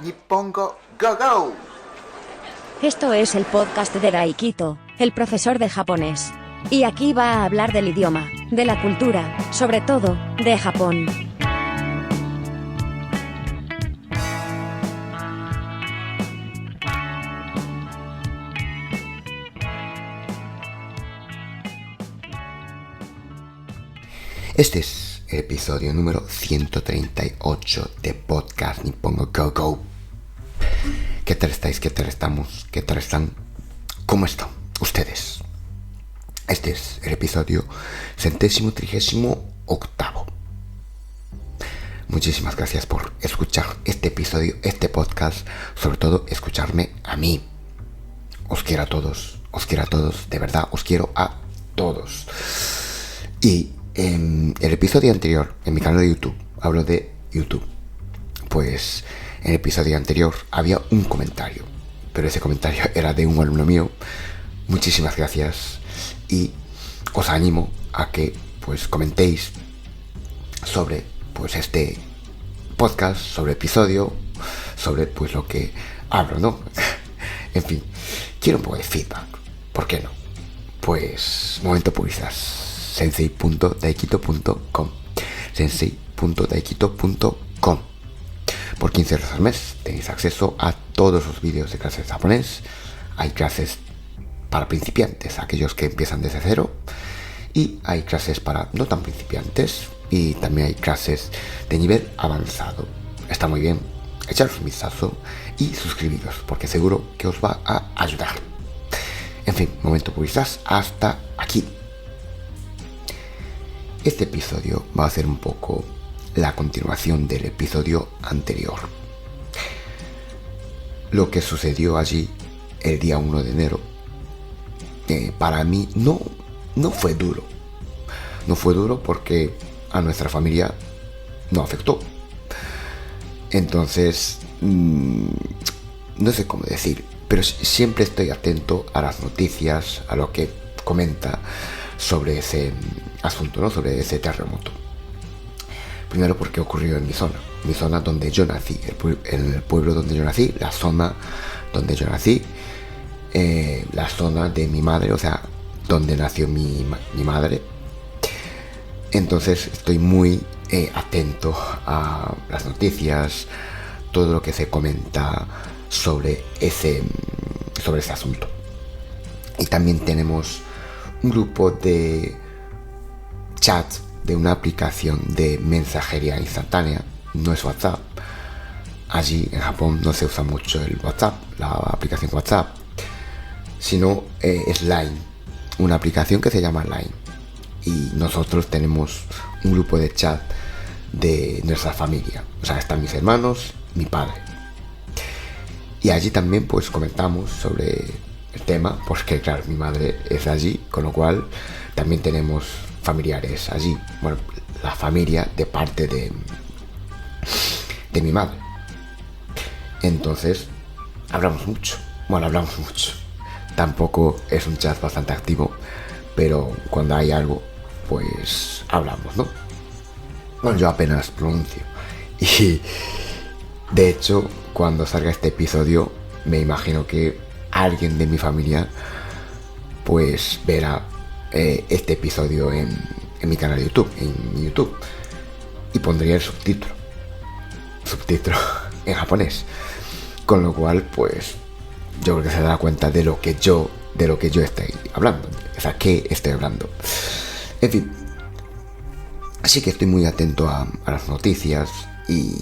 Nippongo Go Go. Esto es el podcast de Daikito, el profesor de japonés. Y aquí va a hablar del idioma, de la cultura, sobre todo, de Japón. Este es el episodio número 138 de Podcast Nippongo Go Go. ¿Qué tal estáis? ¿Qué tal estamos? ¿Qué tal están? ¿Cómo están ustedes? Este es el episodio 138. Muchísimas gracias por escuchar este episodio, este podcast, sobre todo escucharme a mí. Os quiero a todos, de verdad, os quiero a todos. Y en el episodio anterior, en mi canal de YouTube, hablo de YouTube, pues en el episodio anterior había un comentario, pero ese comentario era de un alumno mío. Muchísimas gracias y os animo a que pues comentéis sobre pues este podcast, sobre el episodio, sobre pues lo que hablo, ¿no? En fin, quiero un poco de feedback, ¿por qué no? Pues momento publicidad, sensei.daikito.com, sensei.daikito.com. Por 15 euros al mes tenéis acceso a todos los vídeos de clases de japonés. Hay clases para principiantes, aquellos que empiezan desde cero, y hay clases para no tan principiantes, y también hay clases de nivel avanzado. Está muy bien, echaros un vistazo y suscribiros, porque seguro que os va a ayudar. En fin, momento publicidad, hasta aquí. Este episodio va a ser un poco la continuación del episodio anterior. Lo que sucedió allí el día 1 de enero, para mí no fue duro. No fue duro porque a nuestra familia no afectó. Entonces, no sé cómo decir, pero siempre estoy atento a las noticias, a lo que comenta sobre ese asunto, ¿no? Sobre ese terremoto. Primero porque ocurrió en mi zona donde yo nací, el pueblo donde yo nací, la zona donde yo nací, la zona de mi madre, o sea, donde nació mi madre. Entonces estoy muy atento a las noticias, todo lo que se comenta sobre ese asunto. Y también tenemos un grupo de chat de una aplicación de mensajería instantánea, no es WhatsApp. Allí en Japón no se usa mucho el WhatsApp, la aplicación WhatsApp, sino es Line, una aplicación que se llama Line. Y nosotros tenemos un grupo de chat de nuestra familia, o sea, están mis hermanos, mi padre. Y allí también pues comentamos sobre el tema, porque claro, mi madre es allí, con lo cual también tenemos familiares allí. Bueno, la familia de parte de mi madre. Entonces, hablamos mucho. Tampoco es un chat bastante activo, pero cuando hay algo, pues hablamos, ¿no? Bueno, yo apenas pronuncio. Y de hecho, cuando salga este episodio, me imagino que alguien de mi familia pues verá este episodio en mi canal de YouTube, en YouTube, y pondría el subtítulo en japonés, con lo cual pues yo creo que se dará cuenta de lo que yo estoy hablando, o sea, qué estoy hablando. En fin, así que estoy muy atento a las noticias y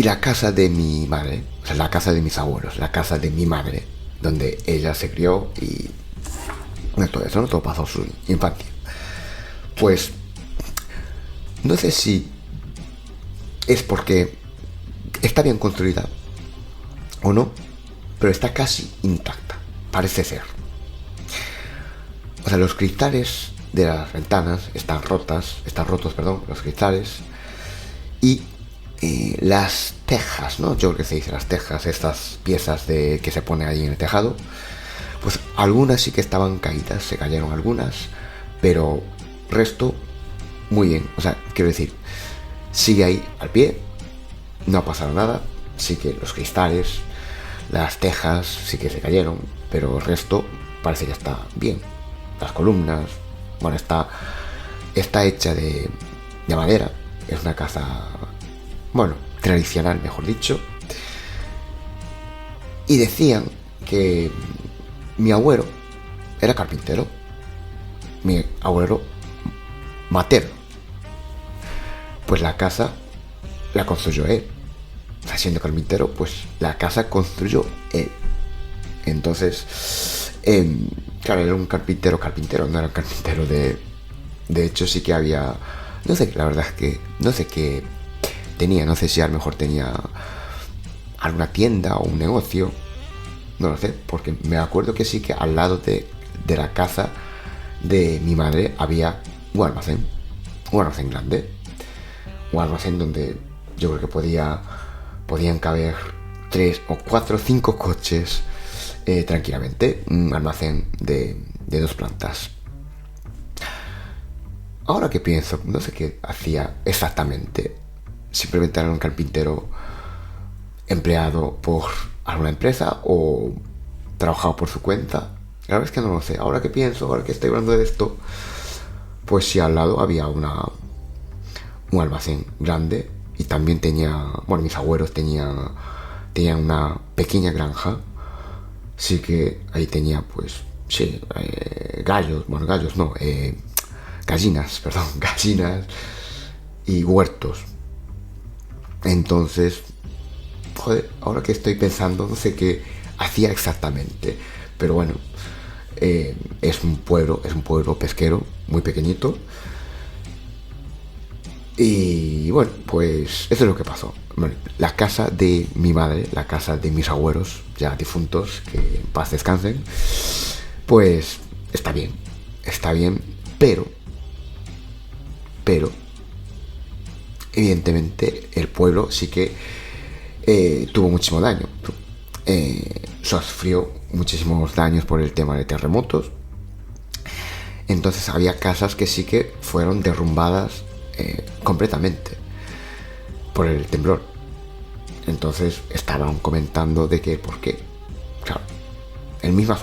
la casa de mi madre, o sea, la casa de mis abuelos, la casa de mi madre, donde ella se crió y todo eso, ¿no? Todo pasó su infancia. Pues no sé si es porque está bien construida o no, pero está casi intacta, parece ser. O sea, los cristales de las ventanas están rotos, los cristales, y las tejas, ¿no? Yo creo que se dice las tejas, estas piezas que se pone ahí en el tejado, pues algunas sí que estaban caídas, se cayeron algunas, pero resto muy bien. O sea, quiero decir, sigue ahí al pie, no ha pasado nada, sí que los cristales, las tejas sí que se cayeron, pero el resto parece que está bien. Las columnas, bueno, está hecha de madera, es una casa, bueno, tradicional, mejor dicho. Y decían que mi abuelo era carpintero, mi abuelo materno. Pues la casa la construyó él. O sea, siendo carpintero, pues la casa construyó él. Entonces, claro, era un carpintero, no era un carpintero de hecho sí que había, no sé, la verdad es que no sé qué tenía, no sé si a lo mejor tenía alguna tienda o un negocio, no lo sé, porque me acuerdo que sí que al lado de la casa de mi madre había un almacén grande, un almacén donde yo creo que podían caber 3 o 4 o 5 coches tranquilamente, un almacén de 2 plantas. Ahora que pienso, no sé qué hacía exactamente, simplemente era un carpintero empleado por alguna empresa o trabajaba por su cuenta. La verdad es que no lo sé. Ahora que pienso, ahora que estoy hablando de esto, pues sí, al lado había un almacén grande y también mis abuelos tenían una pequeña granja. Sí que ahí tenía, pues, sí, gallinas y huertos. Entonces, joder, ahora que estoy pensando, no sé qué hacía exactamente, pero bueno, es un pueblo pesquero muy pequeñito. Y bueno, pues eso es lo que pasó. Bueno, la casa de mi madre, la casa de mis abuelos ya difuntos, que en paz descansen, pues está bien, pero evidentemente el pueblo sí que tuvo muchísimo daño. Sufrió muchísimos daños por el tema de terremotos. Entonces había casas que sí que fueron derrumbadas completamente por el temblor. Entonces estaban comentando de que, ¿por qué? Claro, en misma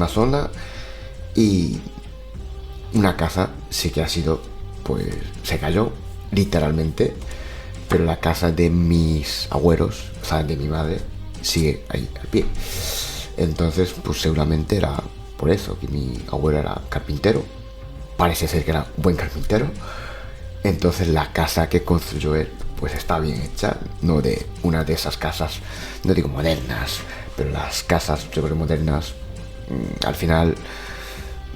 zona, y una casa sí que ha sido, pues se cayó literalmente, pero la casa de mis abuelos, o sea, de mi madre, sigue ahí al pie. Entonces, pues seguramente era por eso, que mi abuelo era carpintero, parece ser que era un buen carpintero. Entonces la casa que construyó él, pues está bien hecha, no de una de esas casas, no digo modernas, pero las casas, yo creo, modernas, al final,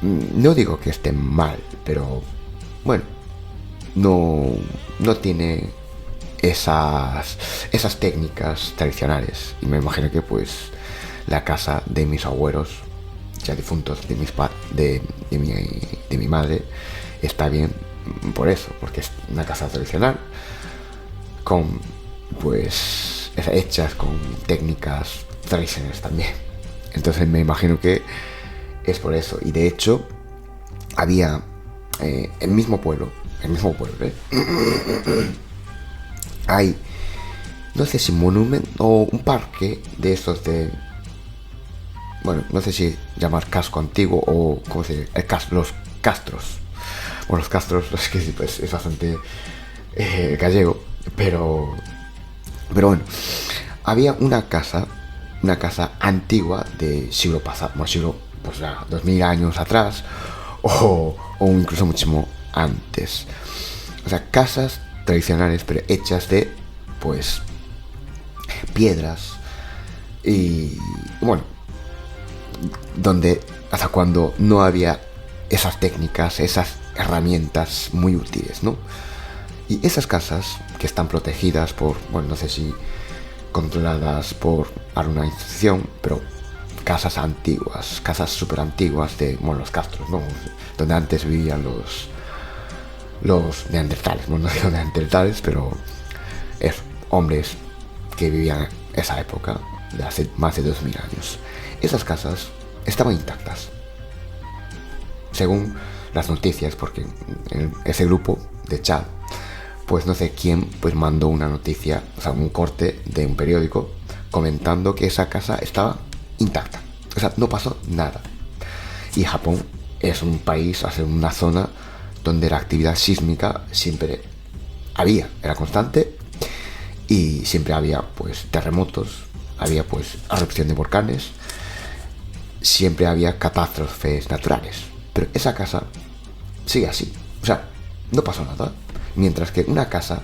no digo que estén mal, pero bueno, no tiene esas técnicas tradicionales. Y me imagino que pues la casa de mis abuelos ya difuntos, de mi madre, está bien por eso, porque es una casa tradicional con, pues, hechas con técnicas tradicionales también. Entonces me imagino que es por eso. Y de hecho había el mismo pueblo, hay, no sé si monumento o un parque de esos de, bueno, no sé si llamar casco antiguo o, ¿cómo se dice? Los castros. Bueno, los castros, es que sí, pues es bastante gallego, pero bueno, había una casa antigua de siglo pasado, bueno, siglo, pues ya, 2000 años atrás, o incluso muchísimo antes. O sea, casas tradicionales, pero hechas de, pues, piedras y, bueno, donde hasta cuando no había esas técnicas, esas herramientas muy útiles, ¿no? Y esas casas que están protegidas por, bueno, no sé si controladas por alguna institución, pero casas antiguas, casas súper antiguas de, bueno, los castros, ¿no? Donde antes vivían los neandertales, bueno, no digo neandertales, pero hombres que vivían esa época, de hace más de 2000 años. Esas casas estaban intactas, según las noticias, porque en ese grupo de chat pues no sé quién pues mandó una noticia, o sea, un corte de un periódico comentando que esa casa estaba intacta, o sea, no pasó nada. Y Japón es un país, o sea, una zona donde la actividad sísmica siempre era constante, y siempre había pues terremotos, había pues erupción de volcanes, siempre había catástrofes naturales. Pero esa casa sigue así, o sea, no pasó nada. Mientras que una casa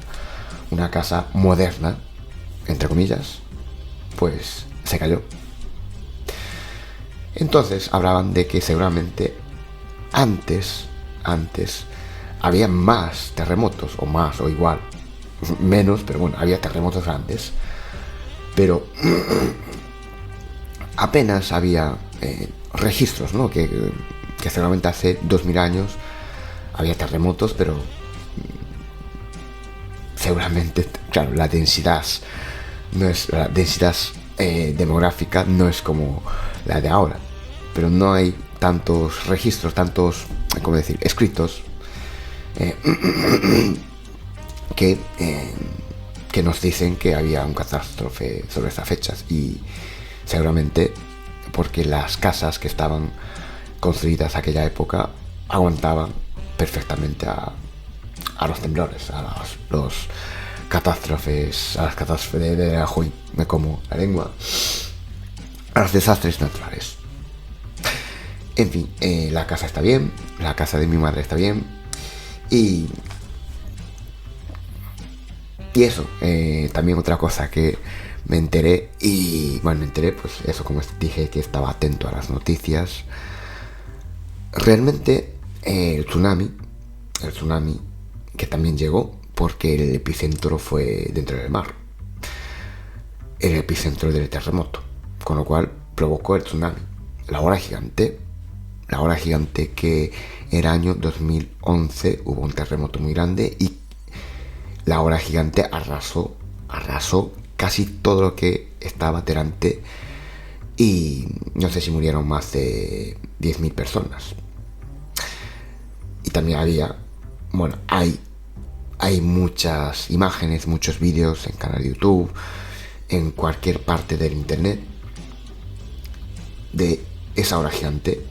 moderna, entre comillas, pues se cayó. Entonces hablaban de que seguramente antes había más terremotos, o más, o igual, menos, pero bueno, había terremotos grandes. Pero apenas había registros, ¿no? Que seguramente hace 2000 años había terremotos, pero seguramente, claro, la densidad demográfica no es como la de ahora, pero no hay tantos registros, ¿cómo decir?, escritos que nos dicen que había un catástrofe sobre estas fechas. Y seguramente porque las casas que estaban construidas en aquella época aguantaban perfectamente a los temblores, a las catástrofes me como la lengua, a los desastres naturales. En fin, la casa está bien, la casa de mi madre está bien, y eso, también otra cosa que me enteré, pues eso, como dije, que estaba atento a las noticias. Realmente el tsunami que también llegó porque el epicentro fue dentro del mar, el epicentro del terremoto, con lo cual provocó el tsunami, la ola gigante que el año 2011 hubo un terremoto muy grande, y la ola gigante arrasó casi todo lo que estaba delante, y no sé si murieron más de 10.000 personas. Y también hay muchas imágenes, muchos vídeos en canal de YouTube, en cualquier parte del internet, de esa ola gigante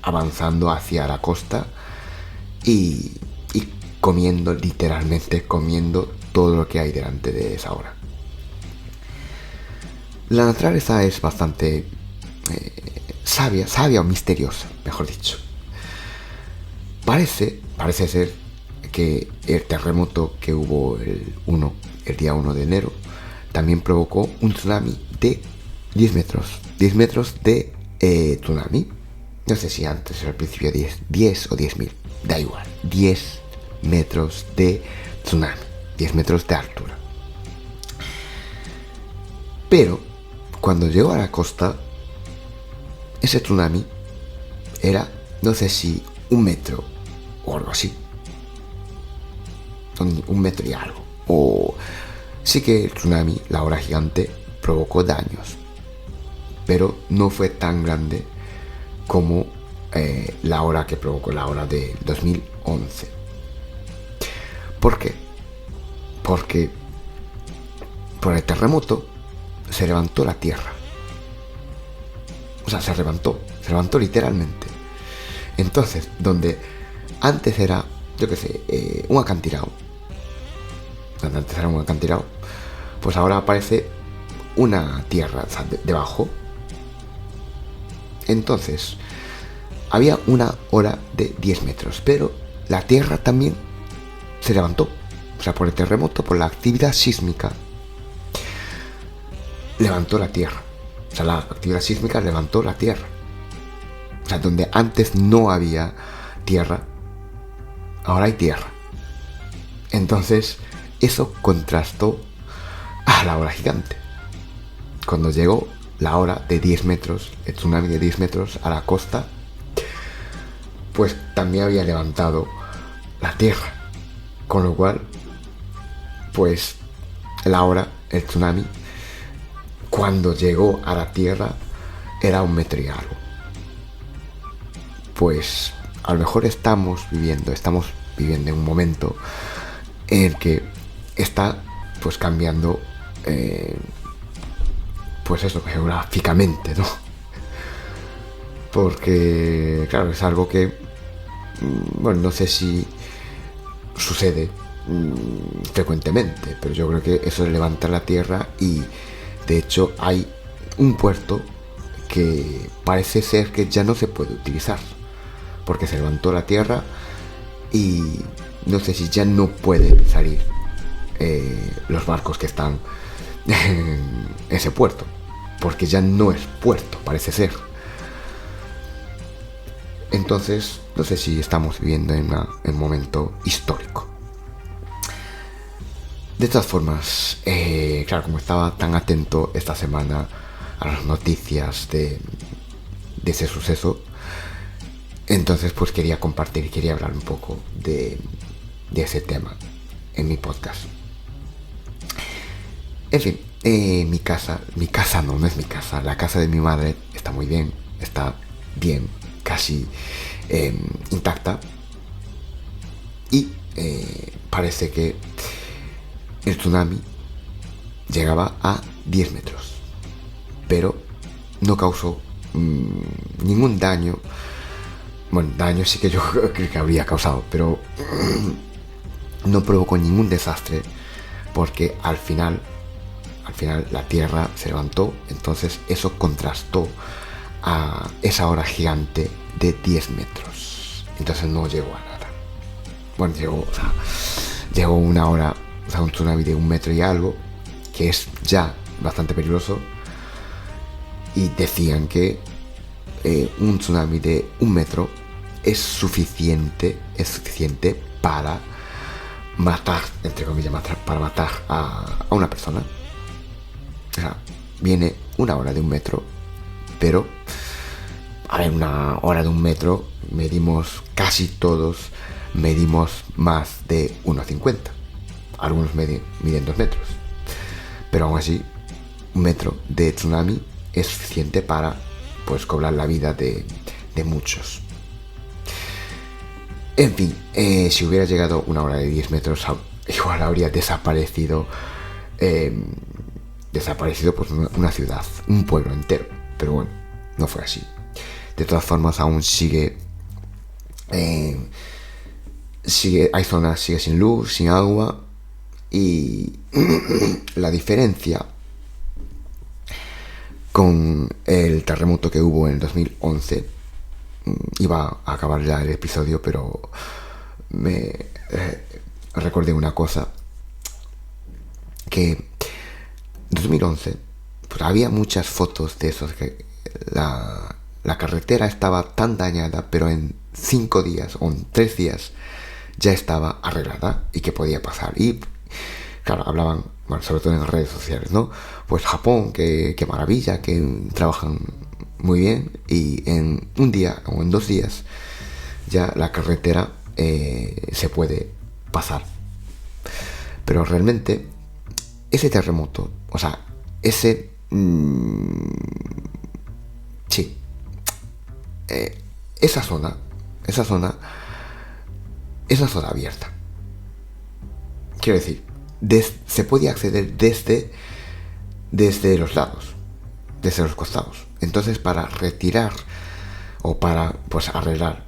avanzando hacia la costa y literalmente comiendo todo lo que hay delante de esa ola. La naturaleza es bastante sabia o misteriosa, mejor dicho. Parece ser que el terremoto que hubo el día 1 de enero también provocó un tsunami de 10 metros de tsunami. No sé si antes o al principio 10 o 10.000, da igual, 10 metros de tsunami, 10 metros de altura. Pero cuando llegó a la costa, ese tsunami era, no sé si 1 metro o algo así, 1 metro y algo. O sí que el tsunami, la ola gigante, provocó daños, pero no fue tan grande como la ola que provocó la ola de 2011. ¿Por qué? Porque por el terremoto se levantó la tierra. O sea, se levantó literalmente. Entonces, donde antes era, yo qué sé, un acantilado, pues ahora aparece una tierra, o sea, debajo. Entonces, había una ola de 10 metros, pero la tierra también se levantó. O sea, por el terremoto, por la actividad sísmica, levantó la tierra. O sea, la actividad sísmica levantó la tierra. O sea, donde antes no había tierra, ahora hay tierra. Entonces, eso contrastó a la ola gigante. Cuando llegó la ola de 10 metros, el tsunami de 10 metros a la costa, pues también había levantado la tierra. Con lo cual, pues el tsunami, cuando llegó a la tierra, era 1 metro y algo. Pues a lo mejor estamos viviendo en un momento en el que está pues cambiando pues eso, geográficamente, ¿no? Porque claro, es algo que bueno, no sé si sucede frecuentemente, pero yo creo que eso levanta la tierra y de hecho hay un puerto que parece ser que ya no se puede utilizar porque se levantó la tierra y no sé si ya no puede salir los barcos que están en ese puerto, porque ya no es puerto, parece ser. Entonces no sé si estamos viviendo en un momento histórico. De todas formas, claro, como estaba tan atento esta semana a las noticias de ese suceso, entonces pues quería compartir, quería hablar un poco de ese tema en mi podcast. En fin, mi casa no es mi casa, la casa de mi madre está muy bien, está bien, casi intacta, y parece que el tsunami llegaba a 10 metros, pero no causó ningún daño. Bueno, daño sí que yo creo que habría causado, pero no provocó ningún desastre, porque al final la tierra se levantó, entonces eso contrastó a esa ola gigante de 10 metros. Entonces no llegó a nada. Bueno, llegó una hora, o sea, un tsunami de 1 metro y algo, que es ya bastante peligroso. Y decían que un tsunami de 1 metro es suficiente para matar, entre comillas, para matar a una persona. O sea, viene una ola de 1 metro, pero a ver, una hora de 1 metro medimos, casi todos medimos más de 1,50. Algunos miden 2 metros, pero aún así 1 metro de tsunami es suficiente para pues cobrar la vida de muchos. En fin, si hubiera llegado una ola de 10 metros, igual habría desaparecido pues una ciudad, un pueblo entero, pero bueno, no fue así. De todas formas, aún sigue hay zonas, sigue sin luz, sin agua, y la diferencia con el terremoto que hubo en el 2011, iba a acabar ya el episodio, pero me recordé una cosa, que en 2011 pues había muchas fotos de esos que la carretera estaba tan dañada, pero en 5 días o en 3 días ya estaba arreglada y que podía pasar. Y claro, hablaban, bueno, sobre todo en las redes sociales, ¿no? Pues Japón, que maravilla, que trabajan muy bien, y en 1 día o en 2 días ya la carretera se puede pasar. Pero realmente ese terremoto, o sea, esa zona es una zona abierta. Quiero decir, se podía acceder desde los lados, desde los costados. Entonces, para retirar o para pues arreglar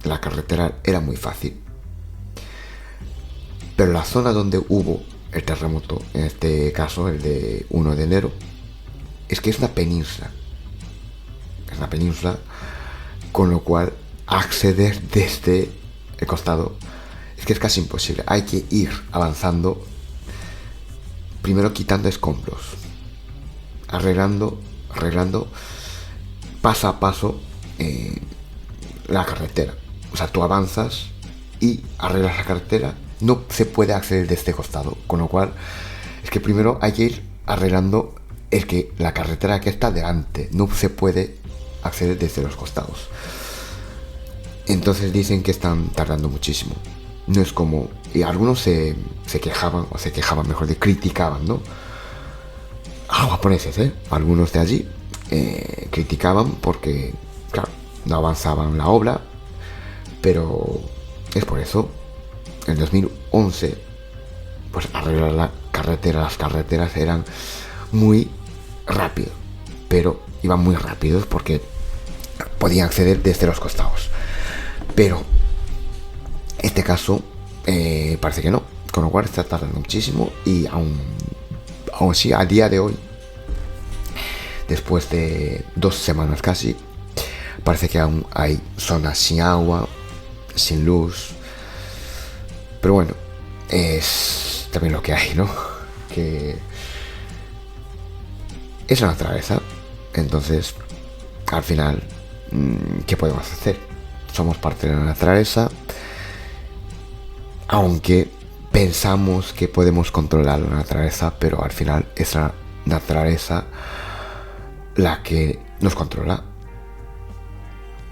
la carretera era muy fácil. Pero la zona donde hubo el terremoto, en este caso el de 1 de enero, es que es una península. Es una península, con lo cual acceder desde el costado es que es casi imposible. Hay que ir avanzando, primero quitando escombros, arreglando paso a paso la carretera. O sea, tú avanzas y arreglas la carretera. No se puede acceder de este costado, con lo cual es que primero hay que ir arreglando la carretera que está delante. No se puede acceder desde los costados. Entonces dicen que están tardando muchísimo. No es como... Y algunos se quejaban, criticaban, ¿no? A los japoneses, algunos de allí criticaban porque, claro, no avanzaban la obra, pero es por eso. En 2011 pues arreglar la carretera. Las carreteras eran muy rápido, pero iban muy rápidos porque podían acceder desde los costados. Pero en este caso parece que no, con lo cual está tardando muchísimo. Y aún sí, a día de hoy, después de 2 semanas casi, parece que aún hay zonas sin agua, sin luz. Pero bueno, es también lo que hay, ¿no? Que es una naturaleza. Entonces, al final, ¿qué podemos hacer? Somos parte de la naturaleza, aunque pensamos que podemos controlar la naturaleza, pero al final es la naturaleza la que nos controla.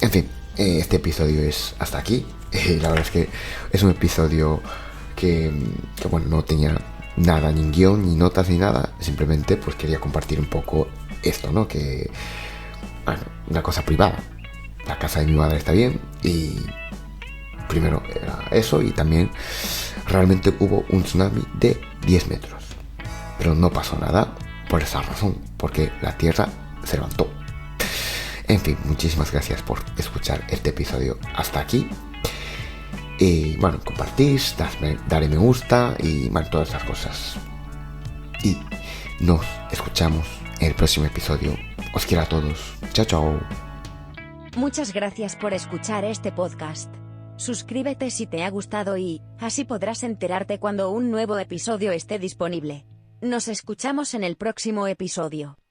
En fin, este episodio es hasta aquí. La verdad es que es un episodio que bueno, no tenía nada, ni guión, ni notas, ni nada. Simplemente pues quería compartir un poco esto, ¿no? Que, bueno, una cosa privada. La casa de mi madre está bien y primero era eso, y también realmente hubo un tsunami de 10 metros. Pero no pasó nada por esa razón, porque la tierra se levantó. En fin, muchísimas gracias por escuchar este episodio hasta aquí. Y bueno, compartís, daré me gusta y bueno, todas esas cosas. Y nos escuchamos en el próximo episodio. Os quiero a todos. Chao, chao. Muchas gracias por escuchar este podcast. Suscríbete si te ha gustado y así podrás enterarte cuando un nuevo episodio esté disponible. Nos escuchamos en el próximo episodio.